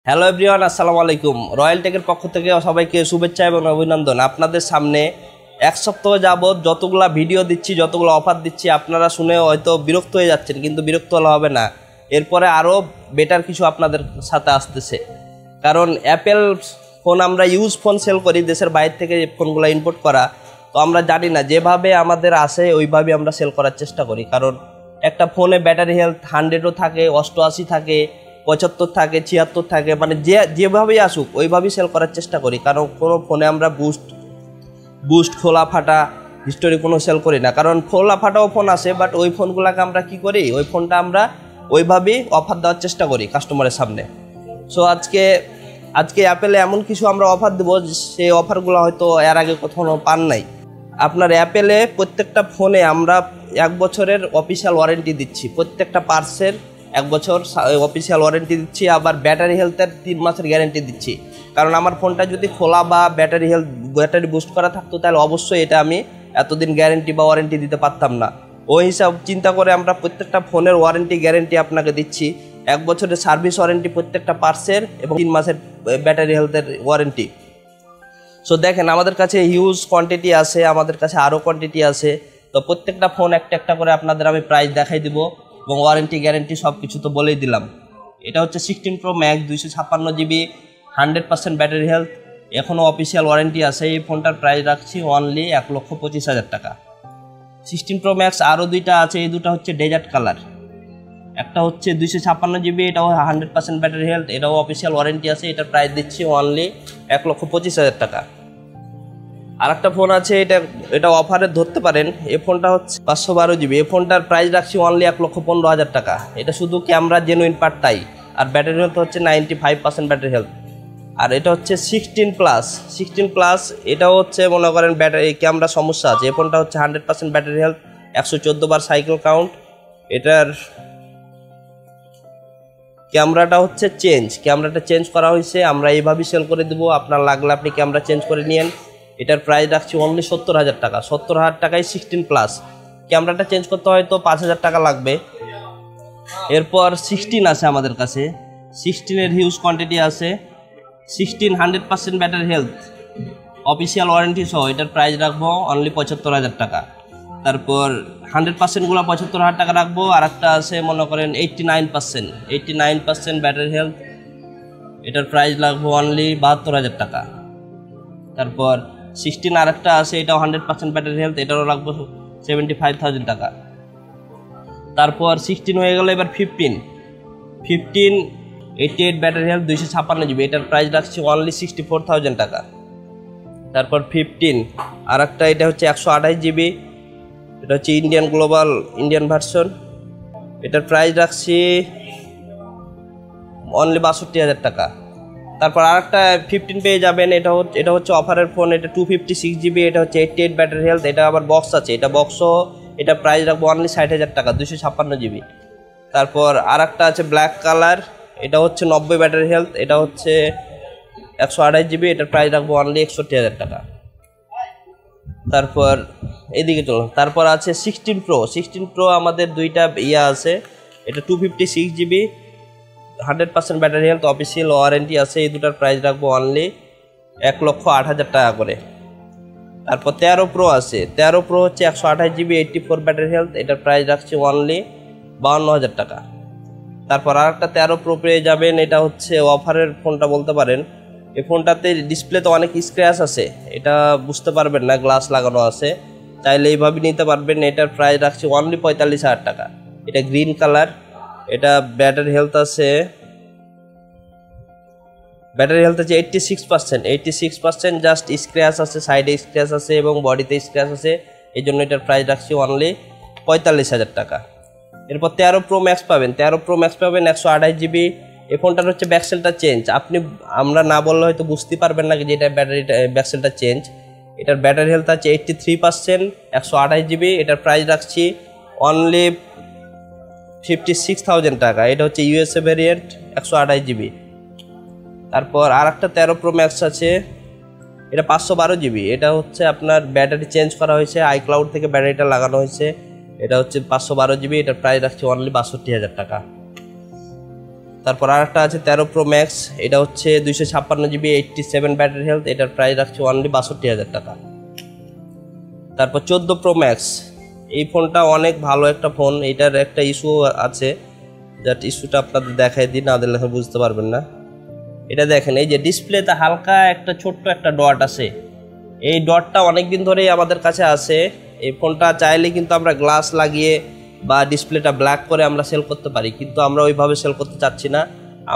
Hello everyone, আসসালামু আলাইকুম। Royal টেকের পক্ষ থেকে সবাইকে শুভেচ্ছা এবং অভিনন্দন। আপনাদের সামনে এক সপ্তাহ যাবৎ যতগুলো ভিডিও দিচ্ছি, যতগুলো অফার দিচ্ছি, আপনারা শুনে হয়তো বিরক্ত হয়ে যাচ্ছেন, কিন্তু বিরক্ত হলে হবে না। এরপরে আরও বেটার কিছু আপনাদের সাথে আসতেছে। কারণ অ্যাপেল ফোন আমরা ইউজ ফোন সেল করি, দেশের বাইরে থেকে ফোনগুলো ইম্পোর্ট করা, তো আমরা জানি না যেভাবে আমাদের আসে ওইভাবে আমরা সেল করার চেষ্টা করি। কারণ একটা ফোনে ব্যাটারি হেলথ 100ও থাকে, 88 থাকে, 75 থাকে, 76 থাকে, মানে যেভাবেই আসুক ওইভাবেই সেল করার চেষ্টা করি। কারণ কোনো ফোনে আমরা বুস্ট খোলা ফাটা হিস্টোরি কোনো সেল করি না। কারণ খোলা ফাটাও ফোন আসে, বাট ওই ফোনগুলোকে আমরা কি করি, ওই ফোনটা আমরা ওইভাবেই অফার দেওয়ার চেষ্টা করি কাস্টমারের সামনে। সো আজকে অ্যাপেলে এমন কিছু আমরা অফার দেবো, সেই অফারগুলো হয়তো এর আগে কখনো পান নাই। আপনার অ্যাপেলে প্রত্যেকটা ফোনে আমরা 1 বছরের অফিসিয়াল ওয়ারেন্টি দিচ্ছি, প্রত্যেকটা পার্টসের 1 বছর অফিসিয়াল ওয়ারেন্টি দিচ্ছি। আবার ব্যাটারি হেলথের 3 মাসের গ্যারেন্টি দিচ্ছি। কারণ আমার ফোনটা যদি খোলা বা ব্যাটারি বুস্ট করা থাকতো, তাহলে অবশ্যই এটা আমি এতদিন গ্যারেন্টি বা ওয়ারেন্টি দিতে পারতাম না। ওই হিসাব চিন্তা করে আমরা প্রত্যেকটা ফোনের ওয়ারেন্টি গ্যারেন্টি আপনাকে দিচ্ছি। 1 বছরের সার্ভিস ওয়ারেন্টি প্রত্যেকটা পার্টসের, এবং 3 মাসের ব্যাটারি হেলথের ওয়ারেন্টি। সো দেখেন, আমাদের কাছে হিউজ কোয়ান্টিটি আছে, আমাদের কাছে আরও কোয়ান্টিটি আছে। তো প্রত্যেকটা ফোন একটা একটা করে আপনাদের আমি প্রাইস দেখাই দিব, এবং ওয়ারেন্টি গ্যারেন্টি সব কিছু তো বলেই দিলাম। এটা হচ্ছে 16 Pro Max 256 GB, 100% battery health, এখনও অফিসিয়াল ওয়ারেন্টি আছে। এই ফোনটার প্রাইস রাখছি অনলি 1,25,000 টাকা। 16 Pro Max আরও দুইটা আছে, এই দুটো হচ্ছে ডেজার্ট কালার। একটা হচ্ছে 256 GB, এটাও 100% ব্যাটারি হেলথ, এটাও অফিসিয়াল ওয়ারেন্টি আছে। এটার প্রাইস দিচ্ছি অনলি 1,25,000 টাকা। আর একটা ফোন আছে, এটা অফারে ধরতে পারেন। এই ফোনটা হচ্ছে 512 GB, এই ফোনটার প্রাইস রাখছি অনলি 1,15,000 টাকা। এটা শুধু ক্যামেরা জেনুইন পার্ট তাই, আর ব্যাটারি হেলথ হচ্ছে 95% ব্যাটারি হেলথ। আর এটা হচ্ছে 16 প্লাস, এটাও হচ্ছে মনে করেন ব্যাটারি ক্যামেরা সমস্যা আছে। এই ফোনটা হচ্ছে 100% ব্যাটারি হেলথ, 114 বার সাইকেল কাউন্ট। এটার ক্যামেরাটা চেঞ্জ করা হয়েছে, আমরা এইভাবেই সেল করে দেবো। আপনার লাগলে আপনি ক্যামেরা চেঞ্জ করে নিয়েন। এটার প্রাইস রাখছি অনলি 70,000 টাকা। 70,000 টাকায় 16 প্লাস। ক্যামেরাটা চেঞ্জ করতে হয়তো 5,000 টাকা লাগবে। এরপর 16 আছে আমাদের কাছে, 16-এর হিউজ কোয়ান্টিটি আছে। 16 100% ব্যাটারি হেলথ, অফিসিয়াল ওয়ারেন্টি সহ, এটার প্রাইস রাখবো অনলি 75,000 টাকা। তারপর 100%গুলো 75,000 টাকা রাখবো। আর একটা আছে মনে করেন 89% ব্যাটারি হেলথ, এটার প্রাইস রাখবো অনলি 72,000 টাকা। তারপর 16 আরেকটা আছে, এটাও 100% ব্যাটারি হেলথ, এটারও রাখবো 75,000 টাকা। তারপর 16 হয়ে গেল, এবার 15 88 ব্যাটারি হেলথ, 256 GB, এটার প্রাইস রাখছি অনলি 64,000 টাকা। তারপর 15 আরেকটা, এটা হচ্ছে 128 GB, এটা হচ্ছে ইন্ডিয়ান ভার্সন, এটার প্রাইস রাখছি অনলি 62,000 টাকা। তারপর আরেকটা 15 পেয়ে যাবেন, এটা হচ্ছে অফারের ফোন, এটা 256 GB, এটা হচ্ছে 88 ব্যাটারি হেলথ, এটা আবার বক্স আছে, এটা বক্সও, এটা প্রাইস রাখবো অনলি 60,000 টাকা, 256 GB। তারপর আরেকটা আছে ব্ল্যাক কালার, এটা হচ্ছে 90 ব্যাটারি হেলথ, এটা হচ্ছে 128 GB, এটার প্রাইস রাখবো অনলি 61,000 টাকা। তারপর এদিকে চলুন, তারপর আছে 16 Pro আমাদের দুইটা আছে, এটা 256 GB, 100% battery health, official warranty আছে। এই দুটার প্রাইস রাখবো অনলি 1,08,000 টাকা করে। তারপর 13 Pro আছে, 13 Pro হচ্ছে 128 GB, 84 ব্যাটারি হেলথ, এটার প্রাইস রাখছি অনলি 52,000 টাকা। তারপর আর একটা 13 Pro পেয়ে যাবেন, এটা হচ্ছে অফারের ফোনটা বলতে পারেন। এই ফোনটাতে ডিসপ্লেতে অনেক স্ক্র্যাচ আছে, এটা বুঝতে পারবেন না, গ্লাস লাগানো আছে, চাইলে এইভাবে নিতে পারবেন। এটার প্রাইস রাখছি অনলি 45,000 টাকা। এটা গ্রিন কালার, এটা ব্যাটারি হেলথ আছে 86%, জাস্ট স্ক্র্যাচ আছে, সাইডে স্ক্র্যাচ আছে এবং বডিতে স্ক্র্যাচ আছে, এই জন্য এটার প্রাইস রাখছি অনলি 45,000 টাকা। এরপর 13 Pro Max পাবেন, 128 GB, এই ফোনটার হচ্ছে ব্যাকসেলটা চেঞ্জ। আমরা না বললে হয়তো বুঝতে পারবেন না যে এটা ব্যাকসেলটা চেঞ্জ। এটার ব্যাটারি হেলথ আছে 83%, 128 GB, এটার প্রাইস রাখছি অনলি 56,000 টাকা। এটা হচ্ছে USA ভ্যারিয়েন্ট, 128 GB। তারপর আর একটা 13 Pro Max আছে, এটা 512 GB, এটা হচ্ছে আপনার ব্যাটারি চেঞ্জ করা হয়েছে, iCloud থেকে ব্যাটারিটা লাগানো হয়েছে, এটা হচ্ছে 512 GB, এটার প্রাইস রাখছি অনলি 62,000 টাকা। তারপর আরেকটা আছে 13 প্রো ম্যাক্স, এটা হচ্ছে 256 জিবি 87 ব্যাটারি হেলথ, এটার প্রাইস রাখছি অনলি 62,000 টাকা। তারপর 14 প্রো ম্যাক্স, এই ফোনটা অনেক ভালো একটা ফোন, এটার একটা ইস্যু আছে, যার ইস্যুটা আপনাদের দেখাই দিই, না দিলে বুঝতে পারবেন না। এটা দেখেন, এই যে ডিসপ্লেতে হালকা একটা ছোট্ট একটা ডট আছে, এই ডটটা অনেক দিন ধরেই আমাদের কাছে আছে। এই ফোনটা চাইলে কিন্তু আমরা গ্লাস লাগিয়ে বা ডিসপ্লেটা ব্ল্যাক করে আমরা সেল করতে পারি, কিন্তু আমরা ওইভাবে সেল করতে চাচ্ছি না।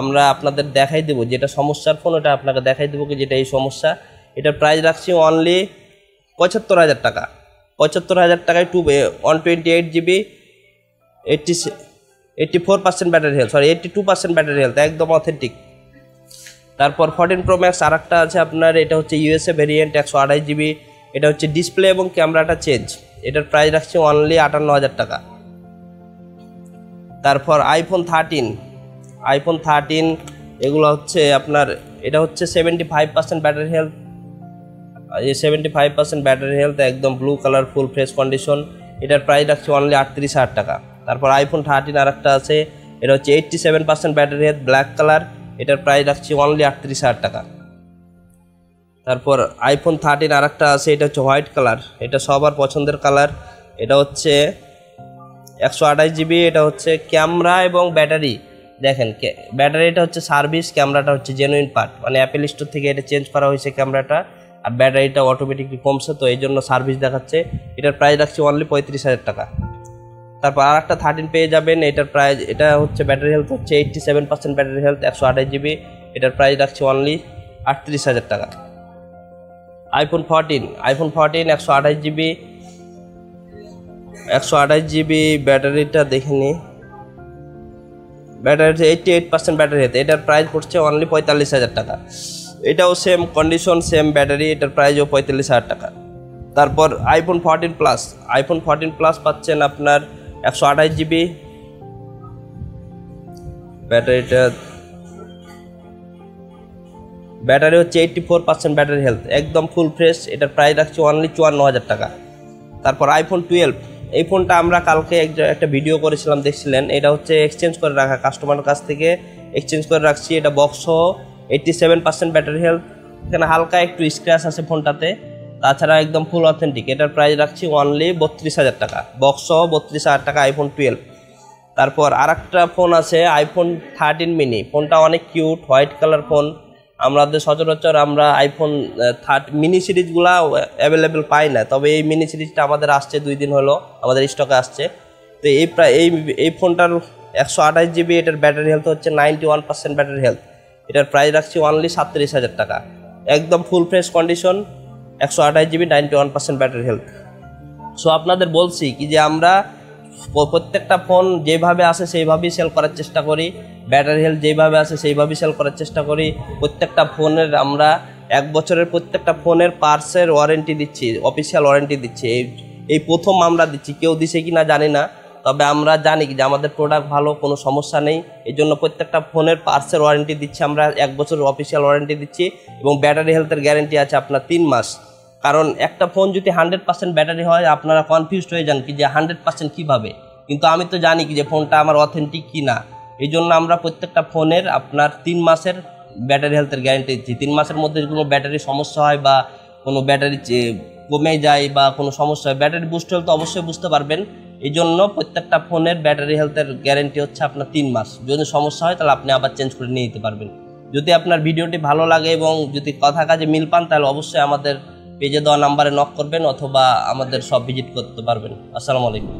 আমরা আপনাদের দেখাই দেবো যেটা সমস্যার ফোন, ওটা আপনাকে দেখাই দেবো কি যেটা এই সমস্যা। এটার প্রাইস রাখছি অনলি 75,000 টাকা। 75,000 টাকায় 128 GB 84% battery health, 82% battery health, একদম অথেন্টিক। তারপর 14 প্রো ম্যাক্স আরেকটা আছে আপনার, এটা হচ্ছে ইউএসএ ভেরিয়েন্ট 128 জিবি, এটা হচ্ছে ডিসপ্লে এবং ক্যামেরাটা চেঞ্জ, এটার প্রাইস রাখছি অনলি 58,000 টাকা। তারপর আইফোন 13, এগুলো হচ্ছে আপনার, এটা হচ্ছে 75% ব্যাটারি হেলথ, এই 75% ব্যাটারি হেলথ, একদম blue colour, full fresh condition, এটার প্রাইস রাখছি অনলি 38,000 টাকা। তারপর আইফোন 13 আরেকটা আছে, এটা হচ্ছে 87% ব্যাটারি হেলথ, ব্ল্যাক কালার, এটার প্রাইস রাখছি অনলি 38,000 টাকা। তারপর আইফোন 13 আরেকটা আছে, এটা হচ্ছে হোয়াইট কালার, এটা সবার পছন্দের কালার, এটা হচ্ছে 128 জিবি, এটা হচ্ছে ক্যামেরা এবং ব্যাটারি, দেখেন ব্যাটারিটা হচ্ছে সার্ভিস, ক্যামেরাটা হচ্ছে জেনুইন পার্ট, মানে অ্যাপেল স্টোর থেকে এটা চেঞ্জ করা হয়েছে ক্যামেরাটা, আর ব্যাটারিটা অটোমেটিকলি কমছে, তো এই জন্য সার্ভিস দেখাচ্ছে। এটার প্রাইস রাখছি অনলি 35,000 টাকা। তারপর আর একটা 13 পেয়ে যাবেন, এটার প্রাইস, এটা হচ্ছে ব্যাটারি হেলথ হচ্ছে 87% ব্যাটারি হেলথ, 128 জিবি, এটার প্রাইস রাখছি অনলি 38,000 টাকা। আইফোন 14 128 জিবি, 128 জিবি ব্যাটারিটা দেখে নিই, ব্যাটারি 88% ব্যাটারি হেলথ, এটার প্রাইস পড়ছে অনলি 45,000 টাকা। এটাও সেম কন্ডিশন, সেম ব্যাটারি, এটার প্রাইসও 45,000 টাকা। তারপর আইফোন 14 প্লাস পাচ্ছেন আপনার 128 জিবি, ব্যাটারি হচ্ছে 84% ব্যাটারি হেলথ, একদম ফুল ফ্রেশ, এটার প্রাইস রাখছি অনলি 54,000 টাকা। তারপর আইফোন 12, এই ফোনটা আমরা কালকে একটা ভিডিও করেছিলাম, দেখছিলেন, এটা হচ্ছে এক্সচেঞ্জ করে রাখা, কাস্টমারের কাছ থেকে এক্সচেঞ্জ করে রাখছি, এটা বক্স সহ 87% ব্যাটারি হেলথ, এখানে হালকা একটু স্ক্র্যাচ আছে ফোনটাতে, তাছাড়া একদম ফুল অথেন্টিক, এটার প্রাইস রাখছি অনলি 32,000 টাকা, বক্স সহ 32,000 টাকা আইফোন 12। তারপর আরেকটা ফোন আছে আইফোন 13 মিনি, ফোনটা অনেক কিউট, হোয়াইট কালার ফোন, আমাদের সচরাচর আমরা আইফোন মিনি সিরিজগুলা অ্যাভেলেবেল পাই না, তবে এই মিনি সিরিজটা আমাদের আসছে 2 দিন হলো, আমাদের স্টকে আসছে। তো এই ফোনটার 128 জিবি, এটার ব্যাটারি হেলথ হচ্ছে 91% ব্যাটারি হেলথ, এটার প্রাইস রাখছি অনলি 37,000 টাকা, একদম full fresh condition, 128 GB 91% battery health. So আপনাদের বলছি কি যে আমরা প্রত্যেকটা ফোন যেভাবে আসে সেইভাবেই সেল করার চেষ্টা করি, ব্যাটারি হেলথ যেভাবে আসে সেইভাবেই সেল করার চেষ্টা করি। প্রত্যেকটা ফোনের আমরা 1 বছরের প্রত্যেকটা ফোনের পার্টসের ওয়ারেন্টি দিচ্ছি, অফিসিয়াল ওয়ারেন্টি দিচ্ছি, এই প্রথম আমরা দিচ্ছি, কেউ দিছে কি না জানি না, তবে আমরা জানি যে আমাদের প্রোডাক্ট ভালো, কোনো সমস্যা নেই, এই জন্য প্রত্যেকটা ফোনের পার্টসের ওয়ারেন্টি দিচ্ছি আমরা, 1 বছরের অফিসিয়াল ওয়ারেন্টি দিচ্ছি, এবং ব্যাটারি হেলথের গ্যারেন্টি আছে আপনার 3 মাস। কারণ একটা ফোন যদি 100% ব্যাটারি হয়, আপনারা কনফিউজড হয়ে যান কি যে 100% কীভাবে, কিন্তু আমি তো জানি কি যে ফোনটা আমার অথেন্টিক কি না, এই জন্য আমরা প্রত্যেকটা ফোনের আপনার 3 মাসের ব্যাটারি হেলথের গ্যারেন্টি দিচ্ছি। 3 মাসের মধ্যে কোনো ব্যাটারি সমস্যা হয় বা কোনো ব্যাটারি কমে যায় বা কোনো সমস্যা হয়, ব্যাটারি বুস্ট হলে তো অবশ্যই বুঝতে পারবেন, এই জন্য প্রত্যেকটা ফোনের ব্যাটারি হেলথের গ্যারেন্টি হচ্ছে আপনার 3 মাস, যদি সমস্যা হয় তাহলে আপনি আবার চেঞ্জ করে নিয়ে নিতে পারবেন। যদি আপনার ভিডিওটি ভালো লাগে এবং যদি কথা কাজে মিল পান, তাহলে অবশ্যই আমাদের পেজে দেওয়া নাম্বারে নক করবেন অথবা আমাদের শপ ভিজিট করতে পারবেন। আসসালামু আলাইকুম।